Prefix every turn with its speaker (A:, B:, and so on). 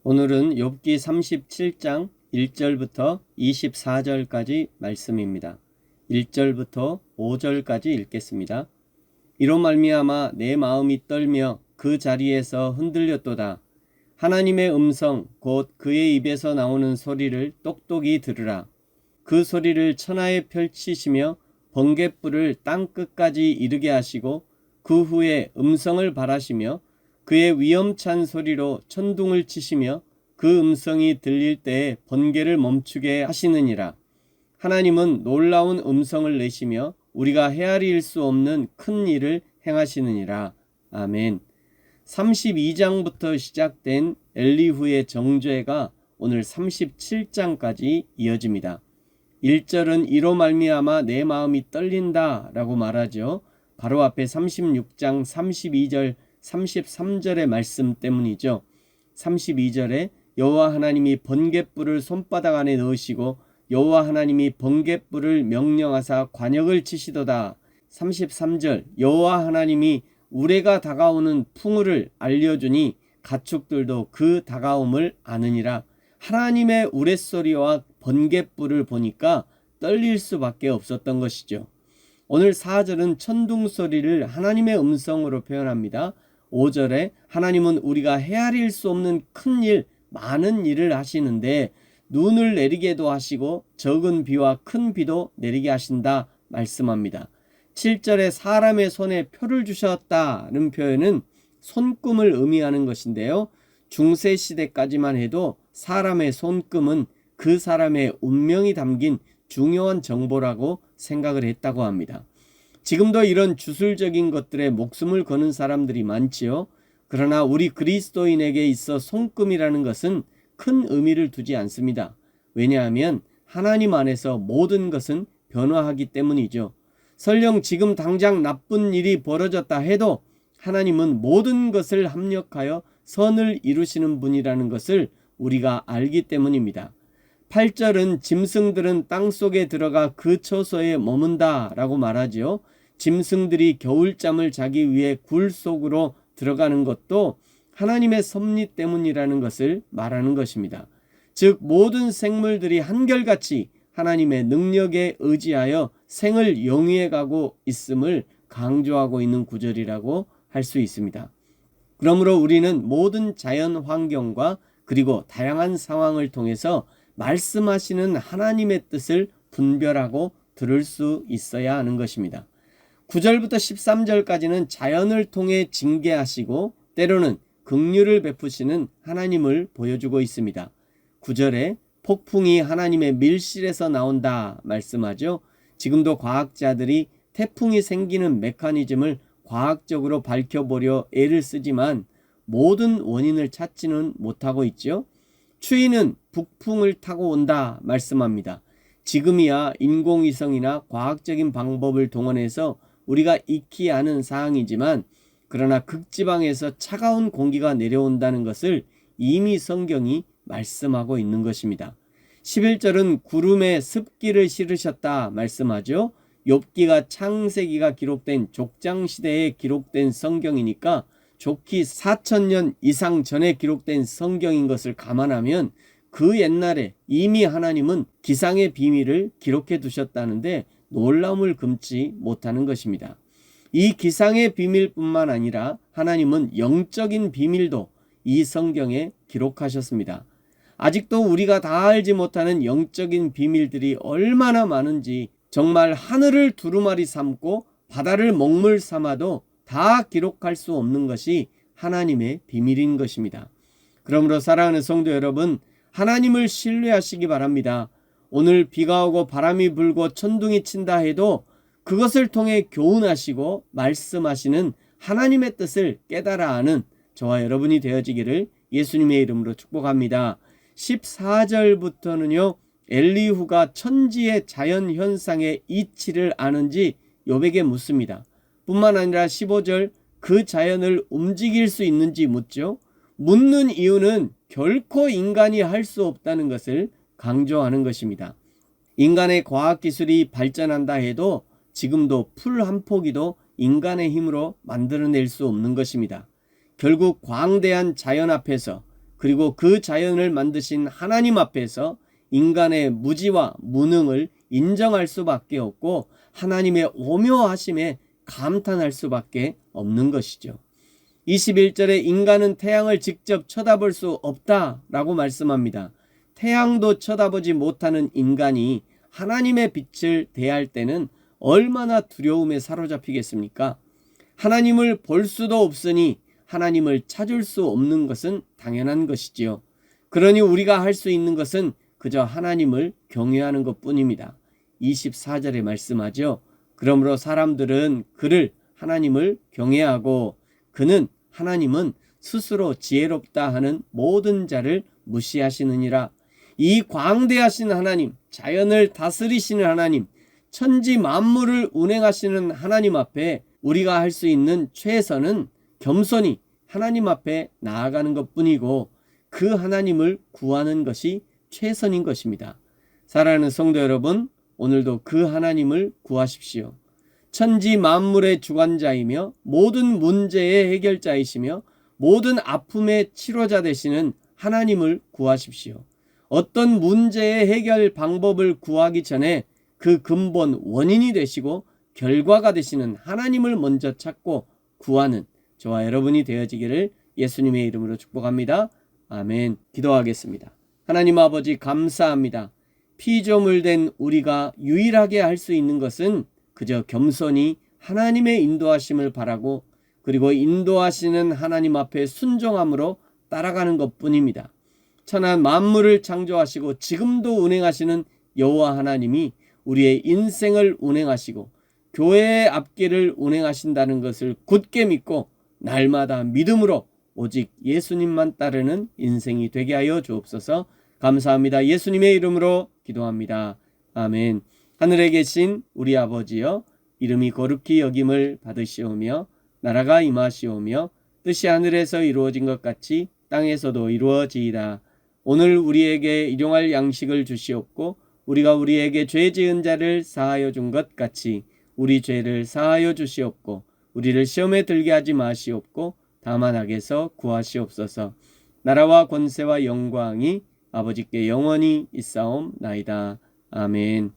A: 오늘은 욥기 37장 1절부터 24절까지 말씀입니다. 1절부터 5절까지 읽겠습니다. 이로 말미암아 내 마음이 떨며 그 자리에서 흔들렸도다. 하나님의 음성 곧 그의 입에서 나오는 소리를 똑똑히 들으라. 그 소리를 천하에 펼치시며 번갯불을 땅 끝까지 이르게 하시고 그 후에 음성을 발하시며 그의 위엄찬 소리로 천둥을 치시며 그 음성이 들릴 때에 번개를 멈추게 하시느니라. 하나님은 놀라운 음성을 내시며 우리가 헤아릴 수 없는 큰 일을 행하시느니라. 아멘. 32장부터 시작된 엘리후의 정죄가 오늘 37장까지 이어집니다. 1절은 이로 말미암아 내 마음이 떨린다 라고 말하죠. 바로 앞에 36장 32절 33절의 말씀 때문이죠. 32절에 여호와 하나님이 번갯불을 손바닥 안에 넣으시고 여호와 하나님이 번갯불을 명령하사 관역을 치시도다. 33절 여호와 하나님이 우레가 다가오는 풍우를 알려주니 가축들도 그 다가옴을 아느니라. 하나님의 우레소리와 번갯불을 보니까 떨릴 수밖에 없었던 것이죠. 오늘 4절은 천둥소리를 하나님의 음성으로 표현합니다. 5절에 하나님은 우리가 헤아릴 수 없는 큰 일, 많은 일을 하시는데 눈을 내리게도 하시고 적은 비와 큰 비도 내리게 하신다 말씀합니다. 7절에 사람의 손에 표를 주셨다는 표현은 손금을 의미하는 것인데요. 중세시대까지만 해도 사람의 손금은 그 사람의 운명이 담긴 중요한 정보라고 생각을 했다고 합니다. 지금도 이런 주술적인 것들에 목숨을 거는 사람들이 많지요. 그러나 우리 그리스도인에게 있어 손금이라는 것은 큰 의미를 두지 않습니다. 왜냐하면 하나님 안에서 모든 것은 변화하기 때문이죠. 설령 지금 당장 나쁜 일이 벌어졌다 해도 하나님은 모든 것을 합력하여 선을 이루시는 분이라는 것을 우리가 알기 때문입니다. 8절은 짐승들은 땅속에 들어가 그 처소에 머문다 라고 말하지요. 짐승들이 겨울잠을 자기 위해 굴 속으로 들어가는 것도 하나님의 섭리 때문이라는 것을 말하는 것입니다. 즉 모든 생물들이 한결같이 하나님의 능력에 의지하여 생을 영위해 가고 있음을 강조하고 있는 구절이라고 할 수 있습니다. 그러므로 우리는 모든 자연 환경과 그리고 다양한 상황을 통해서 말씀하시는 하나님의 뜻을 분별하고 들을 수 있어야 하는 것입니다. 9절부터 13절까지는 자연을 통해 징계하시고 때로는 긍휼을 베푸시는 하나님을 보여주고 있습니다. 9절에 폭풍이 하나님의 밀실에서 나온다 말씀하죠. 지금도 과학자들이 태풍이 생기는 메커니즘을 과학적으로 밝혀보려 애를 쓰지만 모든 원인을 찾지는 못하고 있죠. 추위는 북풍을 타고 온다 말씀합니다. 지금이야 인공위성이나 과학적인 방법을 동원해서 우리가 익히 아는 사항이지만 그러나 극지방에서 차가운 공기가 내려온다는 것을 이미 성경이 말씀하고 있는 것입니다. 11절은 구름에 습기를 실으셨다 말씀하죠. 욥기가 창세기가 기록된 족장시대에 기록된 성경이니까 좋기 4000년 이상 전에 기록된 성경인 것을 감안하면 그 옛날에 이미 하나님은 기상의 비밀을 기록해 두셨다는데 놀라움을 금치 못하는 것입니다. 이 기상의 비밀뿐만 아니라 하나님은 영적인 비밀도 이 성경에 기록하셨습니다. 아직도 우리가 다 알지 못하는 영적인 비밀들이 얼마나 많은지 정말 하늘을 두루마리 삼고 바다를 먹물 삼아도 다 기록할 수 없는 것이 하나님의 비밀인 것입니다. 그러므로 사랑하는 성도 여러분, 하나님을 신뢰하시기 바랍니다. 오늘 비가 오고 바람이 불고 천둥이 친다 해도 그것을 통해 교훈하시고 말씀하시는 하나님의 뜻을 깨달아 아는 저와 여러분이 되어지기를 예수님의 이름으로 축복합니다. 14절부터는요. 엘리후가 천지의 자연현상의 이치를 아는지 욥에게 묻습니다. 뿐만 아니라 15절 그 자연을 움직일 수 있는지 묻죠. 묻는 이유는 결코 인간이 할 수 없다는 것을 강조하는 것입니다. 인간의 과학기술이 발전한다 해도 지금도 풀 한 포기도 인간의 힘으로 만들어낼 수 없는 것입니다. 결국 광대한 자연 앞에서 그리고 그 자연을 만드신 하나님 앞에서 인간의 무지와 무능을 인정할 수밖에 없고 하나님의 오묘하심에 감탄할 수밖에 없는 것이죠. 21절에 인간은 태양을 직접 쳐다볼 수 없다라고 말씀합니다. 태양도 쳐다보지 못하는 인간이 하나님의 빛을 대할 때는 얼마나 두려움에 사로잡히겠습니까? 하나님을 볼 수도 없으니 하나님을 찾을 수 없는 것은 당연한 것이지요. 그러니 우리가 할 수 있는 것은 그저 하나님을 경외하는 것뿐입니다. 24절에 말씀하죠. 그러므로 사람들은 그를 하나님을 경외하고 하나님은 스스로 지혜롭다 하는 모든 자를 무시하시느니라. 이 광대하신 하나님, 자연을 다스리시는 하나님, 천지 만물을 운행하시는 하나님 앞에 우리가 할 수 있는 최선은 겸손히 하나님 앞에 나아가는 것뿐이고 그 하나님을 구하는 것이 최선인 것입니다. 사랑하는 성도 여러분, 오늘도 그 하나님을 구하십시오. 천지 만물의 주관자이며 모든 문제의 해결자이시며 모든 아픔의 치료자 되시는 하나님을 구하십시오. 어떤 문제의 해결 방법을 구하기 전에 그 근본 원인이 되시고 결과가 되시는 하나님을 먼저 찾고 구하는 저와 여러분이 되어지기를 예수님의 이름으로 축복합니다. 아멘. 기도하겠습니다. 하나님 아버지 감사합니다. 피조물 된 우리가 유일하게 할 수 있는 것은 그저 겸손히 하나님의 인도하심을 바라고 그리고 인도하시는 하나님 앞에 순종함으로 따라가는 것뿐입니다. 천하 만물을 창조하시고 지금도 운행하시는 여호와 하나님이 우리의 인생을 운행하시고 교회의 앞길을 운행하신다는 것을 굳게 믿고 날마다 믿음으로 오직 예수님만 따르는 인생이 되게 하여 주옵소서. 감사합니다. 예수님의 이름으로 기도합니다. 아멘. 하늘에 계신 우리 아버지여, 이름이 거룩히 여김을 받으시오며 나라가 임하시오며 뜻이 하늘에서 이루어진 것 같이 땅에서도 이루어지이다. 오늘 우리에게 일용할 양식을 주시옵고 우리가 우리에게 죄 지은 자를 사하여 준 것 같이 우리 죄를 사하여 주시옵고 우리를 시험에 들게 하지 마시옵고 다만 악에서 구하시옵소서. 나라와 권세와 영광이 아버지께 영원히 있사옵나이다. 아멘.